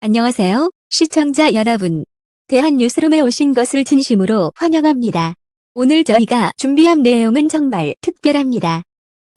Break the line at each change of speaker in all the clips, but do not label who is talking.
안녕하세요, 시청자 여러분. 대한뉴스룸에 오신 것을 진심으로 환영합니다. 오늘 저희가 준비한 내용은 정말 특별합니다.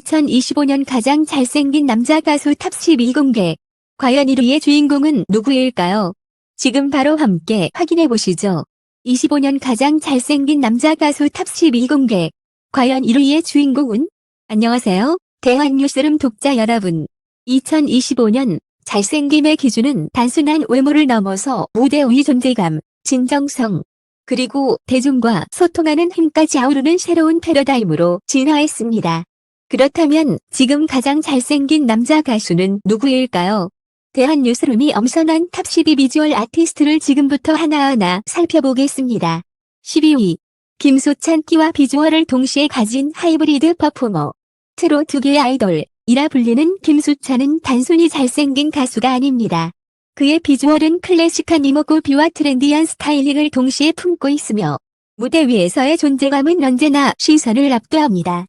2025년 가장 잘생긴 남자 가수 탑12 공개. 과연 1위의 주인공은 누구일까요? 지금 바로 함께 확인해 보시죠. 25년 가장 잘생긴 남자 가수 탑12 공개. 과연 1위의 주인공은? 안녕하세요, 대한뉴스룸 독자 여러분. 2025년 잘생김의 기준은 단순한 외모를 넘어서 무대 위 존재감, 진정성, 그리고 대중과 소통하는 힘까지 아우르는 새로운 패러다임으로 진화했습니다. 그렇다면 지금 가장 잘생긴 남자 가수는 누구일까요? 대한뉴스룸이 엄선한 탑12 비주얼 아티스트를 지금부터 하나하나 살펴보겠습니다. 12위. 김수찬 끼와 비주얼을 동시에 가진 하이브리드 퍼포머. 트로트계의 아이돌 이라 불리는 김수찬은 단순히 잘생긴 가수가 아닙니다. 그의 비주얼은 클래식한 이목구비와 트렌디한 스타일링을 동시에 품고 있으며 무대 위에서의 존재감은 언제나 시선을 압도합니다.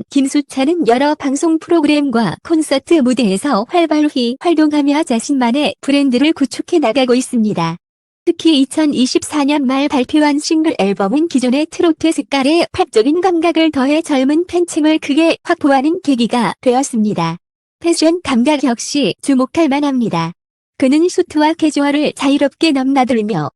김수찬은 여러 방송 프로그램과 콘서트 무대에서 활발히 활동하며 자신만의 브랜드를 구축해 나가고 있습니다. 특히 2024년 말 발표한 싱글 앨범은 기존의 트로트 색깔에 팝적인 감각을 더해 젊은 팬층을 크게 확보하는 계기가 되었습니다. 패션 감각 역시 주목할 만합니다. 그는 수트와 캐주얼을 자유롭게 넘나들며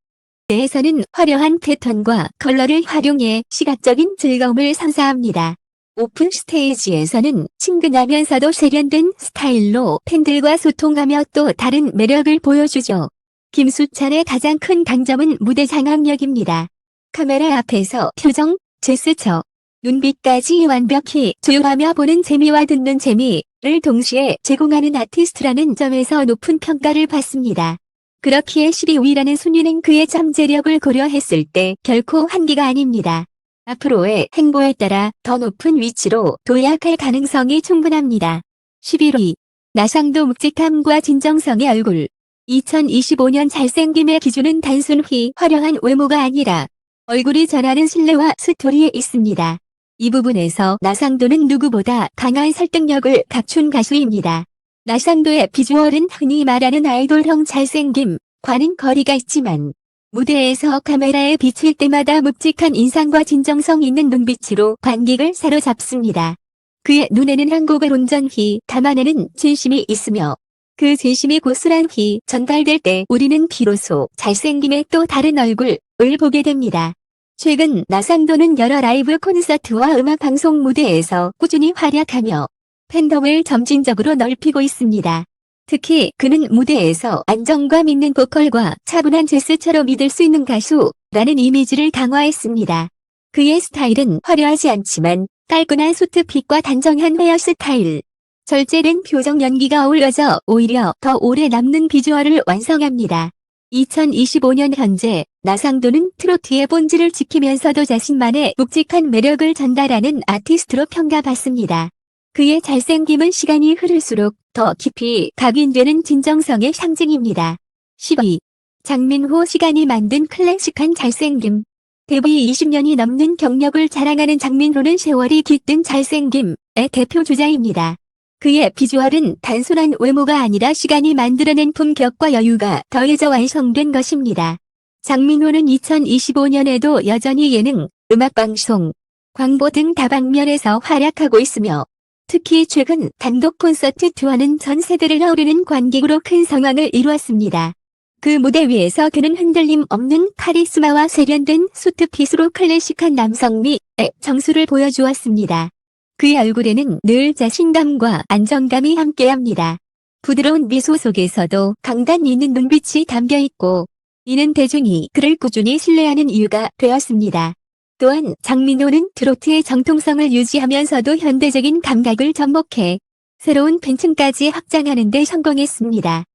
무대에서는 화려한 패턴과 컬러를 활용해 시각적인 즐거움을 선사합니다. 오픈 스테이지에서는 친근하면서도 세련된 스타일로 팬들과 소통하며 또 다른 매력을 보여주죠. 김수찬의 가장 큰 강점은 무대 장악력입니다. 카메라 앞에서 표정, 제스처, 눈빛까지 완벽히 조율하며 보는 재미와 듣는 재미를 동시에 제공하는 아티스트라는 점에서 높은 평가를 받습니다. 그렇기에 12위라는 순위는 그의 잠재력을 고려했을 때 결코 한계가 아닙니다. 앞으로의 행보에 따라 더 높은 위치로 도약할 가능성이 충분합니다. 11위. 나상도 묵직함과 진정성의 얼굴. 2025년 잘생김의 기준은 단순히 화려한 외모가 아니라 얼굴이 전하는 신뢰와 스토리에 있습니다. 이 부분에서 나상도는 누구보다 강한 설득력을 갖춘 가수입니다. 나상도의 비주얼은 흔히 말하는 아이돌형 잘생김과는 거리가 있지만 무대에서 카메라에 비칠 때마다 묵직한 인상과 진정성 있는 눈빛으로 관객을 사로잡습니다. 그의 눈에는 한국을 온전히 담아내는 진심이 있으며 그 진심이 고스란히 전달될 때 우리는 비로소 잘생김의 또 다른 얼굴을 보게 됩니다. 최근 나상도는 여러 라이브 콘서트와 음악방송 무대에서 꾸준히 활약하며 팬덤을 점진적으로 넓히고 있습니다. 특히 그는 무대에서 안정감 있는 보컬과 차분한 제스처로 믿을 수 있는 가수라는 이미지를 강화했습니다. 그의 스타일은 화려하지 않지만 깔끔한 수트핏과 단정한 헤어스타일, 절제된 표정 연기가 어우러져 오히려 더 오래 남는 비주얼을 완성합니다. 2025년 현재 나상도는 트로트의 본질을 지키면서도 자신만의 묵직한 매력을 전달하는 아티스트로 평가받습니다. 그의 잘생김은 시간이 흐를수록 더 깊이 각인되는 진정성의 상징입니다. 10위. 장민호 시간이 만든 클래식한 잘생김. 데뷔 20년이 넘는 경력을 자랑하는 장민호는 세월이 깃든 잘생김의 대표 주자입니다. 그의 비주얼은 단순한 외모가 아니라 시간이 만들어낸 품격과 여유가 더해져 완성된 것입니다. 장민호는 2025년에도 여전히 예능, 음악방송, 광고 등 다방면에서 활약하고 있으며 특히 최근 단독 콘서트 투어는 전 세대를 아우르는 관객으로 큰 성황을 이루었습니다. 그 무대 위에서 그는 흔들림 없는 카리스마와 세련된 수트핏으로 클래식한 남성미의 정수를 보여주었습니다. 그의 얼굴에는 늘 자신감과 안정감이 함께합니다. 부드러운 미소 속에서도 강단 있는 눈빛이 담겨있고 이는 대중이 그를 꾸준히 신뢰하는 이유가 되었습니다. 또한 장민호는 트로트의 정통성을 유지하면서도 현대적인 감각을 접목해 새로운 팬층까지 확장하는 데 성공했습니다.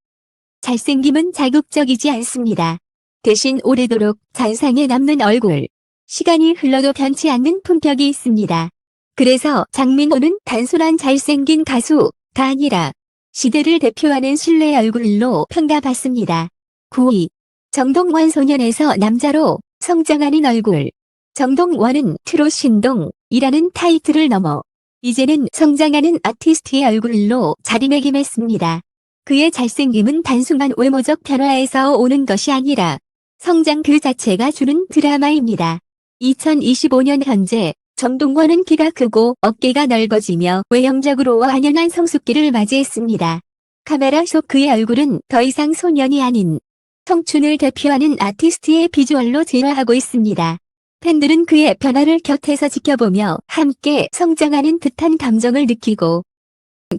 잘생김은 자극적이지 않습니다. 대신 오래도록 잔상에 남는 얼굴, 시간이 흘러도 변치 않는 품격이 있습니다. 그래서 장민호는 단순한 잘생긴 가수가 아니라 시대를 대표하는 신뢰의 얼굴로 평가받습니다. 9위. 정동원 소년에서 남자로 성장하는 얼굴. 정동원은 트롯 신동이라는 타이틀을 넘어 이제는 성장하는 아티스트의 얼굴로 자리매김했습니다. 그의 잘생김은 단순한 외모적 변화에서 오는 것이 아니라 성장 그 자체가 주는 드라마입니다. 2025년 현재 정동원은 키가 크고 어깨가 넓어지며 외형적으로 완연한 성숙기를 맞이했습니다. 카메라 속 그의 얼굴은 더 이상 소년이 아닌 청춘을 대표하는 아티스트의 비주얼로 진화하고 있습니다. 팬들은 그의 변화를 곁에서 지켜보며 함께 성장하는 듯한 감정을 느끼고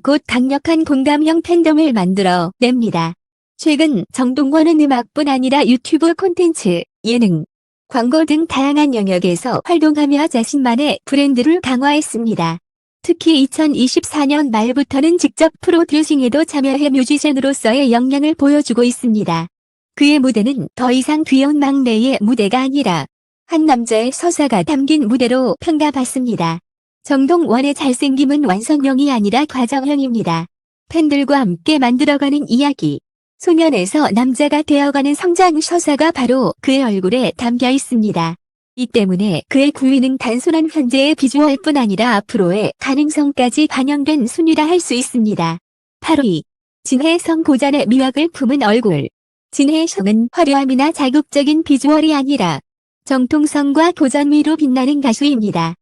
곧 강력한 공감형 팬덤을 만들어 냅니다. 최근 정동원은 음악뿐 아니라 유튜브 콘텐츠, 예능, 광고 등 다양한 영역에서 활동하며 자신만의 브랜드를 강화했습니다. 특히 2024년 말부터는 직접 프로듀싱에도 참여해 뮤지션으로서의 역량을 보여주고 있습니다. 그의 무대는 더 이상 귀여운 막내의 무대가 아니라 한 남자의 서사가 담긴 무대로 평가받습니다. 정동원의 잘생김은 완성형이 아니라 과정형입니다. 팬들과 함께 만들어가는 이야기. 소년에서 남자가 되어가는 성장 서사가 바로 그의 얼굴에 담겨 있습니다. 이 때문에 그의 9위는 단순한 현재의 비주얼뿐 아니라 앞으로의 가능성까지 반영된 순위라 할 수 있습니다. 8위. 진혜성 고전의 미학을 품은 얼굴. 진혜성은 화려함이나 자극적인 비주얼이 아니라 정통성과 고전미로 빛나는 가수입니다.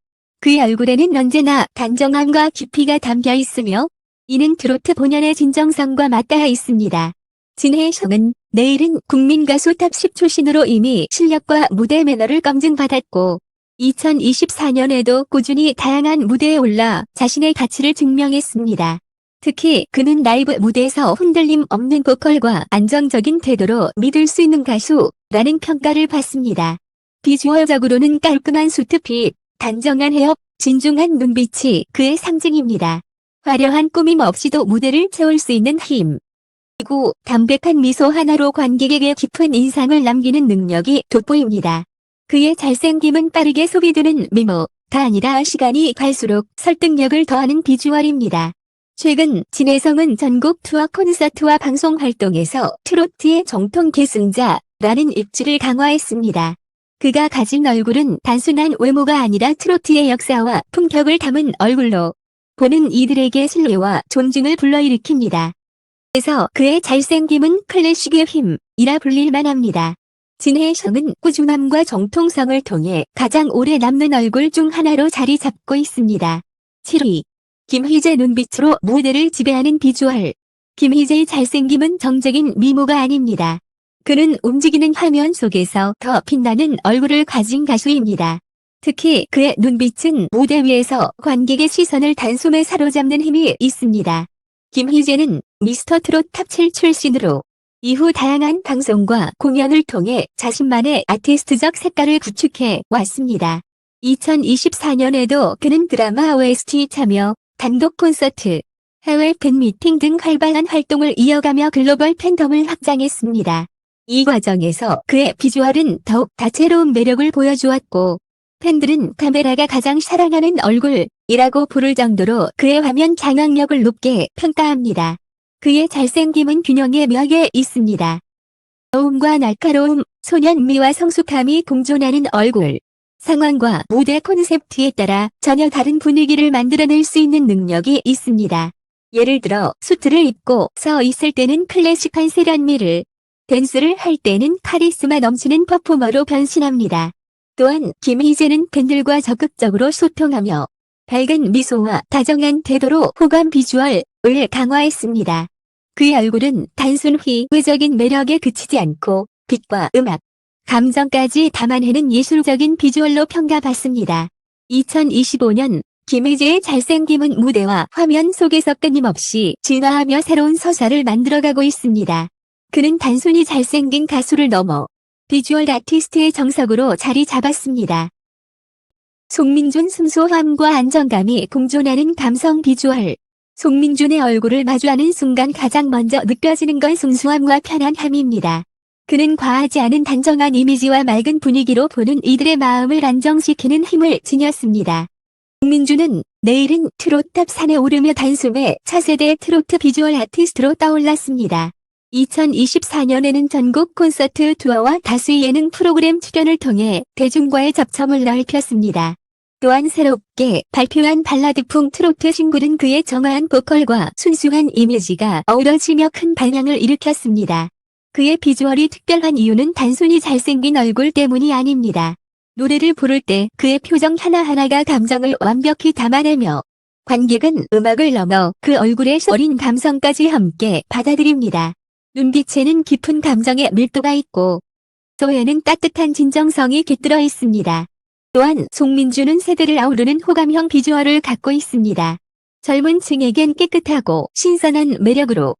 그의 얼굴에는 언제나 단정함과 깊이가 담겨 있으며 이는 트로트 본연의 진정성과 맞닿아 있습니다. 진혜성은 내일은 국민가수 탑10 출신으로 이미 실력과 무대 매너를 검증받았고 2024년에도 꾸준히 다양한 무대에 올라 자신의 가치를 증명했습니다. 특히 그는 라이브 무대에서 흔들림 없는 보컬과 안정적인 태도로 믿을 수 있는 가수라는 평가를 받습니다. 비주얼적으로는 깔끔한 수트핏, 단정한 헤어, 진중한 눈빛이 그의 상징입니다. 화려한 꾸밈 없이도 무대를 채울 수 있는 힘. 그리고 담백한 미소 하나로 관객에게 깊은 인상을 남기는 능력이 돋보입니다. 그의 잘생김은 빠르게 소비되는 미모가 아니라 시간이 갈수록 설득력을 더하는 비주얼입니다. 최근 진혜성은 전국 투어 콘서트와 방송 활동에서 트로트의 정통 계승자라는 입지를 강화했습니다. 그가 가진 얼굴은 단순한 외모가 아니라 트로트의 역사와 품격을 담은 얼굴로 보는 이들에게 신뢰와 존중을 불러일으킵니다. 그래서 그의 잘생김은 클래식의 힘이라 불릴만 합니다. 진혜성은 꾸준함과 정통성을 통해 가장 오래 남는 얼굴 중 하나로 자리 잡고 있습니다. 7위. 김희재 눈빛으로 무대를 지배하는 비주얼. 김희재의 잘생김은 정적인 미모가 아닙니다. 그는 움직이는 화면 속에서 더 빛나는 얼굴을 가진 가수입니다. 특히 그의 눈빛은 무대 위에서 관객의 시선을 단숨에 사로잡는 힘이 있습니다. 김희재는 미스터 트롯 탑7 출신으로 이후 다양한 방송과 공연을 통해 자신만의 아티스트적 색깔을 구축해 왔습니다. 2024년에도 그는 드라마 OST 참여, 단독 콘서트, 해외 팬미팅 등 활발한 활동을 이어가며 글로벌 팬덤을 확장했습니다. 이 과정에서 그의 비주얼은 더욱 다채로운 매력을 보여주었고 팬들은 카메라가 가장 사랑하는 얼굴이라고 부를 정도로 그의 화면 장악력을 높게 평가합니다. 그의 잘생김은 균형의 묘하게 있습니다. 귀여움과 날카로움, 소년미와 성숙함이 공존하는 얼굴. 상황과 무대 콘셉트에 따라 전혀 다른 분위기를 만들어낼 수 있는 능력이 있습니다. 예를 들어 수트를 입고 서 있을 때는 클래식한 세련미를, 댄스를 할 때는 카리스마 넘치는 퍼포머로 변신합니다. 또한 김희재는 팬들과 적극적으로 소통하며 밝은 미소와 다정한 태도로 호감 비주얼을 강화했습니다. 그의 얼굴은 단순히 외적인 매력에 그치지 않고 빛과 음악, 감정까지 담아내는 예술적인 비주얼로 평가받습니다. 2025년 김희재의 잘생김은 무대와 화면 속에서 끊임없이 진화하며 새로운 서사를 만들어가고 있습니다. 그는 단순히 잘생긴 가수를 넘어 비주얼 아티스트의 정석으로 자리 잡았습니다. 송민준 순수함과 안정감이 공존하는 감성 비주얼. 송민준의 얼굴을 마주하는 순간 가장 먼저 느껴지는 건 순수함과 편안함입니다. 그는 과하지 않은 단정한 이미지와 맑은 분위기로 보는 이들의 마음을 안정시키는 힘을 지녔습니다. 송민준은 내일은 트로트탑 산에 오르며 단숨에 차세대 트로트 비주얼 아티스트로 떠올랐습니다. 2024년에는 전국 콘서트 투어와 다수의 예능 프로그램 출연을 통해 대중과의 접점을 넓혔습니다. 또한 새롭게 발표한 발라드풍 트로트 싱글은 그의 정화한 보컬과 순수한 이미지가 어우러지며 큰 반향을 일으켰습니다. 그의 비주얼이 특별한 이유는 단순히 잘생긴 얼굴 때문이 아닙니다. 노래를 부를 때 그의 표정 하나하나가 감정을 완벽히 담아내며 관객은 음악을 넘어 그 얼굴의 어린 감성까지 함께 받아들입니다. 눈빛에는 깊은 감정의 밀도가 있고 소에는 따뜻한 진정성이 깃들어 있습니다. 또한 송민주는 세대를 아우르는 호감형 비주얼을 갖고 있습니다. 젊은 층에겐 깨끗하고 신선한 매력으로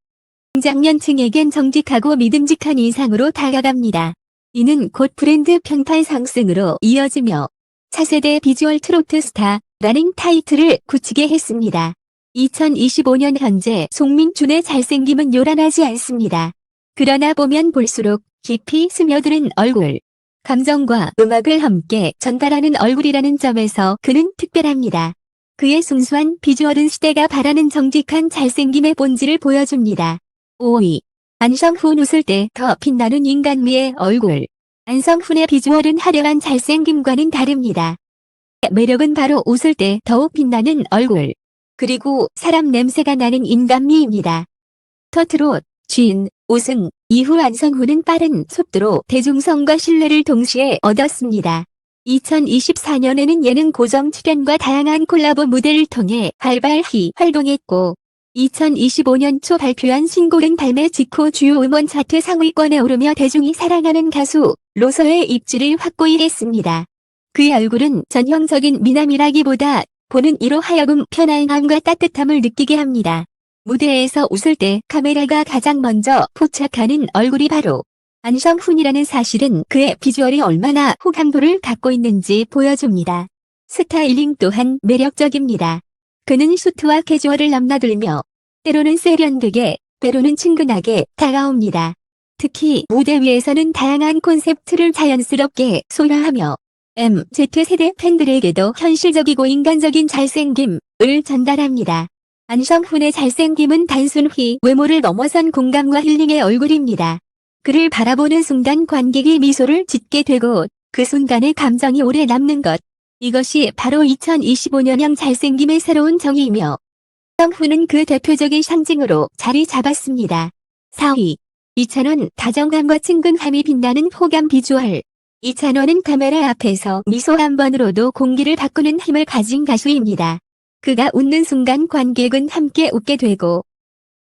중장년층에겐 정직하고 믿음직한 인상으로 다가갑니다. 이는 곧 브랜드 평판 상승으로 이어지며 차세대 비주얼 트로트 스타라는 타이틀을 굳히게 했습니다. 2025년 현재 송민준의 잘생김은 요란하지 않습니다. 그러나 보면 볼수록 깊이 스며드는 얼굴, 감정과 음악을 함께 전달하는 얼굴이라는 점에서 그는 특별합니다. 그의 순수한 비주얼은 시대가 바라는 정직한 잘생김의 본질을 보여줍니다. 5위. 안성훈 웃을 때 더 빛나는 인간미의 얼굴. 안성훈의 비주얼은 화려한 잘생김과는 다릅니다. 매력은 바로 웃을 때 더욱 빛나는 얼굴, 그리고 사람 냄새가 나는 인간미입니다. 터트롯, 쥔, 우승 이후 안성훈은 빠른 속도로 대중성과 신뢰를 동시에 얻었습니다. 2024년에는 예능 고정 출연과 다양한 콜라보 무대를 통해 활발히 활동했고 2025년 초 발표한 신곡은 발매 직후 주요 음원 차트 상위권에 오르며 대중이 사랑하는 가수로서의 입지를 확고히 했습니다. 그의 얼굴은 전형적인 미남이라기보다 보는 이로 하여금 편안함과 따뜻함을 느끼게 합니다. 무대에서 웃을 때 카메라가 가장 먼저 포착하는 얼굴이 바로 안성훈이라는 사실은 그의 비주얼이 얼마나 호감도를 갖고 있는지 보여줍니다. 스타일링 또한 매력적입니다. 그는 수트와 캐주얼을 넘나들며 때로는 세련되게, 때로는 친근하게 다가옵니다. 특히 무대 위에서는 다양한 콘셉트를 자연스럽게 소화하며 MZ세대 팬들에게도 현실적이고 인간적인 잘생김을 전달합니다. 안성훈의 잘생김은 단순히 외모를 넘어선 공감과 힐링의 얼굴입니다. 그를 바라보는 순간 관객이 미소를 짓게 되고 그 순간의 감정이 오래 남는 것. 이것이 바로 2025년형 잘생김의 새로운 정의이며 안성훈은 그 대표적인 상징으로 자리 잡았습니다. 4위. 이찬원 다정함과 친근함이 빛나는 호감 비주얼. 이찬원은 카메라 앞에서 미소 한 번으로도 공기를 바꾸는 힘을 가진 가수입니다. 그가 웃는 순간 관객은 함께 웃게 되고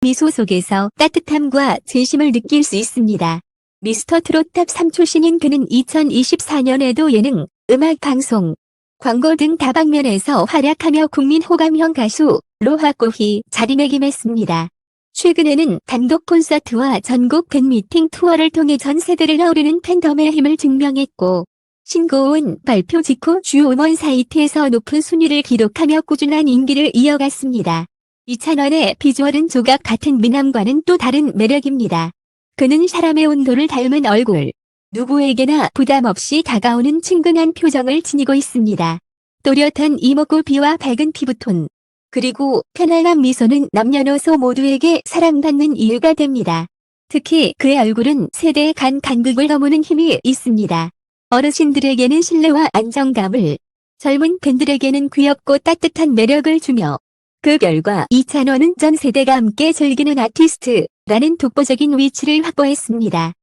미소 속에서 따뜻함과 진심을 느낄 수 있습니다. 미스터 트롯 탑3 출신인 그는 2024년에도 예능, 음악 방송, 광고 등 다방면에서 활약하며 국민 호감형 가수로 확고히 자리매김했습니다. 최근에는 단독 콘서트와 전국 팬미팅 투어를 통해 전 세대를 아우르는 팬덤의 힘을 증명했고 신곡은 발표 직후 주요 음원 사이트에서 높은 순위를 기록하며 꾸준한 인기를 이어갔습니다. 이찬원의 비주얼은 조각 같은 미남과는 또 다른 매력입니다. 그는 사람의 온도를 닮은 얼굴, 누구에게나 부담 없이 다가오는 친근한 표정을 지니고 있습니다. 또렷한 이목구비와 밝은 피부톤, 그리고 편안한 미소는 남녀노소 모두에게 사랑받는 이유가 됩니다. 특히 그의 얼굴은 세대 간 간극을 넘는 힘이 있습니다. 어르신들에게는 신뢰와 안정감을, 젊은 팬들에게는 귀엽고 따뜻한 매력을 주며 그 결과 이찬원은 전 세대가 함께 즐기는 아티스트라는 독보적인 위치를 확보했습니다.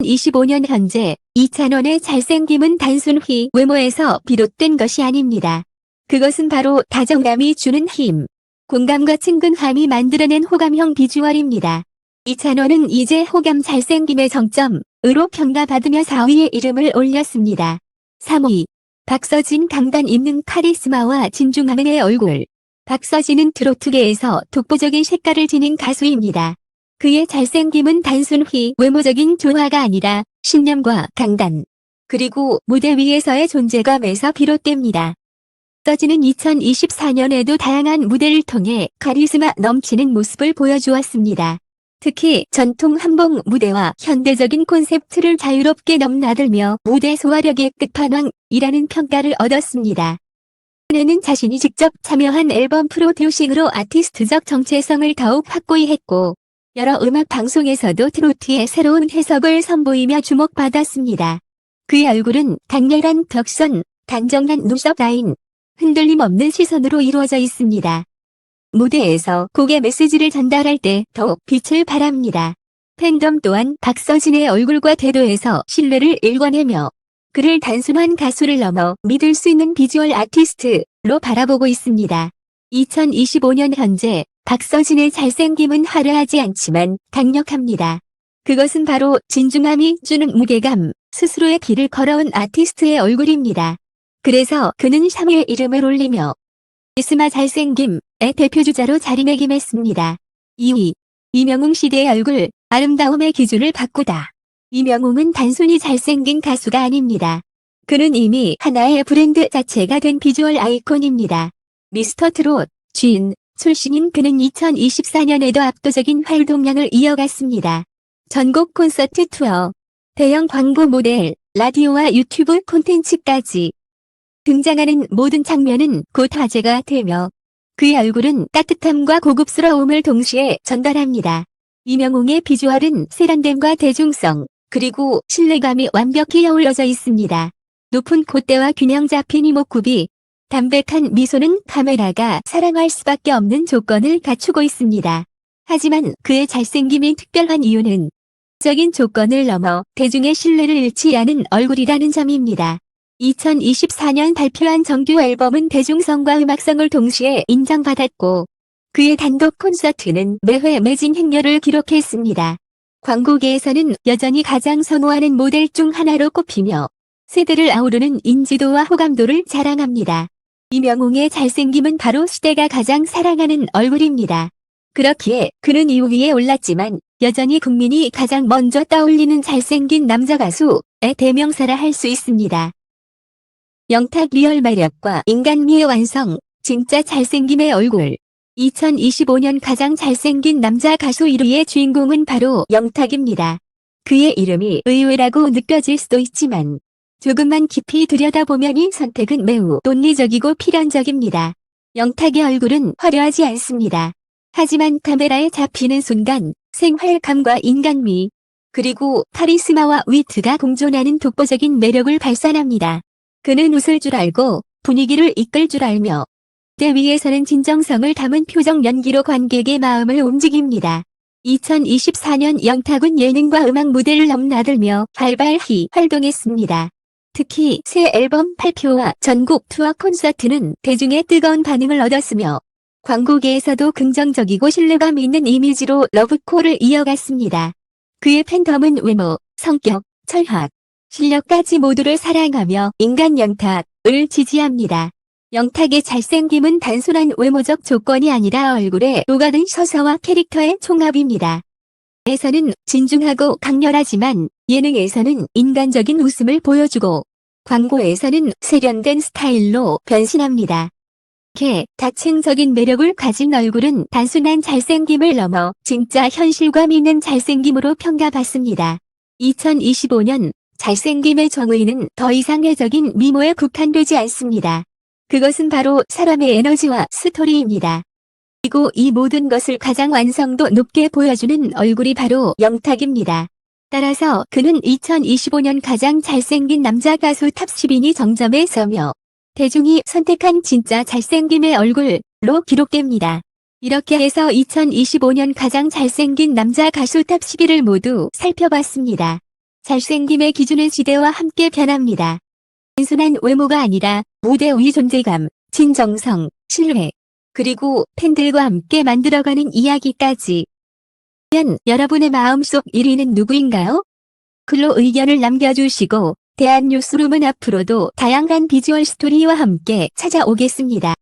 25년 현재 이찬원의 잘생김은 단순히 외모에서 비롯된 것이 아닙니다. 그것은 바로 다정함이 주는 힘, 공감과 친근함이 만들어낸 호감형 비주얼입니다. 이찬원은 이제 호감 잘생김의 정점으로 평가받으며 4위에 이름을 올렸습니다. 3위. 박서진 강단 있는 카리스마와 진중함의 얼굴. 박서진은 트로트계에서 독보적인 색깔을 지닌 가수입니다. 그의 잘생김은 단순히 외모적인 조화가 아니라 신념과 강단, 그리고 무대 위에서의 존재감에서 비롯됩니다. 박서진은 2024년에도 다양한 무대를 통해 카리스마 넘치는 모습을 보여주었습니다. 특히 전통 한복 무대와 현대적인 콘셉트를 자유롭게 넘나들며 무대 소화력의 끝판왕이라는 평가를 얻었습니다. 그는 자신이 직접 참여한 앨범 프로듀싱으로 아티스트적 정체성을 더욱 확고히 했고 여러 음악 방송에서도 트로트의 새로운 해석을 선보이며 주목받았습니다. 그의 얼굴은 강렬한 턱선, 단정한 눈썹 라인, 흔들림 없는 시선으로 이루어져 있습니다. 무대에서 곡의 메시지를 전달할 때 더욱 빛을 발합니다. 팬덤 또한 박서진의 얼굴과 태도에서 신뢰를 일궈내며 그를 단순한 가수를 넘어 믿을 수 있는 비주얼 아티스트로 바라보고 있습니다. 2025년 현재 박서진의 잘생김은 화려하지 않지만 강력합니다. 그것은 바로 진중함이 주는 무게감, 스스로의 길을 걸어온 아티스트의 얼굴입니다. 그래서 그는 샤무의 이름을 올리며 카리스마 잘생김의 대표주자로 자리매김했습니다. 2위, 이명웅 시대의 얼굴, 아름다움의 기준을 바꾸다. 이명웅은 단순히 잘생긴 가수가 아닙니다. 그는 이미 하나의 브랜드 자체가 된 비주얼 아이콘입니다. 미스터 트롯, 쥔 출신인 그는 2024년에도 압도적인 활동량을 이어갔습니다. 전국 콘서트 투어, 대형 광고 모델, 라디오와 유튜브 콘텐츠까지 등장하는 모든 장면은 곧 화제가 되며 그의 얼굴은 따뜻함과 고급스러움을 동시에 전달합니다. 이명웅의 비주얼은 세련됨과 대중성, 그리고 신뢰감이 완벽히 어우러져 있습니다. 높은 콧대와 균형 잡힌 이목구비, 담백한 미소는 카메라가 사랑할 수밖에 없는 조건을 갖추고 있습니다. 하지만 그의 잘생김이 특별한 이유는 적인 조건을 넘어 대중의 신뢰를 잃지 않은 얼굴이라는 점입니다. 2024년 발표한 정규 앨범은 대중성과 음악성을 동시에 인정받았고 그의 단독 콘서트는 매회 매진 행렬을 기록했습니다. 광고계에서는 여전히 가장 선호하는 모델 중 하나로 꼽히며 세대를 아우르는 인지도와 호감도를 자랑합니다. 이명웅의 잘생김은 바로 시대가 가장 사랑하는 얼굴입니다. 그렇기에 그는 2위에 올랐지만 여전히 국민이 가장 먼저 떠올리는 잘생긴 남자 가수의 대명사라 할 수 있습니다. 영탁 리얼 매력과 인간미의 완성, 진짜 잘생김의 얼굴. 2025년 가장 잘생긴 남자 가수 1위의 주인공은 바로 영탁입니다. 그의 이름이 의외라고 느껴질 수도 있지만 조금만 깊이 들여다보면 이 선택은 매우 논리적이고 필연적입니다. 영탁의 얼굴은 화려하지 않습니다. 하지만 카메라에 잡히는 순간 생활감과 인간미, 그리고 카리스마와 위트가 공존하는 독보적인 매력을 발산합니다. 그는 웃을 줄 알고 분위기를 이끌 줄 알며 무대 위에서는 진정성을 담은 표정 연기로 관객의 마음을 움직입니다. 2024년 영탁은 예능과 음악 무대를 넘나들며 활발히 활동했습니다. 특히 새 앨범 발표와 전국 투어 콘서트는 대중의 뜨거운 반응을 얻었으며 광고계에서도 긍정적이고 신뢰감 있는 이미지로 러브콜을 이어갔습니다. 그의 팬덤은 외모, 성격, 철학, 실력까지 모두를 사랑하며 인간 영탁을 지지합니다. 영탁의 잘생김은 단순한 외모적 조건이 아니라 얼굴에 녹아든 서사와 캐릭터의 총합입니다. 에서는 진중하고 강렬하지만 예능에서는 인간적인 웃음을 보여주고 광고에서는 세련된 스타일로 변신합니다. 이렇게 다층적인 매력을 가진 얼굴은 단순한 잘생김을 넘어 진짜 현실감 있는 잘생김으로 평가받습니다. 2025년 잘생김의 정의는 더 이상 외적인 미모에 국한되지 않습니다. 그것은 바로 사람의 에너지와 스토리입니다. 그리고 이 모든 것을 가장 완성도 높게 보여주는 얼굴이 바로 영탁입니다. 따라서 그는 2025년 가장 잘생긴 남자 가수 탑 10인이 정점에 서며 대중이 선택한 진짜 잘생김의 얼굴로 기록됩니다. 이렇게 해서 2025년 가장 잘생긴 남자 가수 탑 10위를 모두 살펴봤습니다. 잘생김의 기준은 시대와 함께 변합니다. 단순한 외모가 아니라 무대 위 존재감, 진정성, 신뢰, 그리고 팬들과 함께 만들어가는 이야기까지. 과연 여러분의 마음속 1위는 누구인가요? 글로 의견을 남겨주시고 대한뉴스룸은 앞으로도 다양한 비주얼 스토리와 함께 찾아오겠습니다.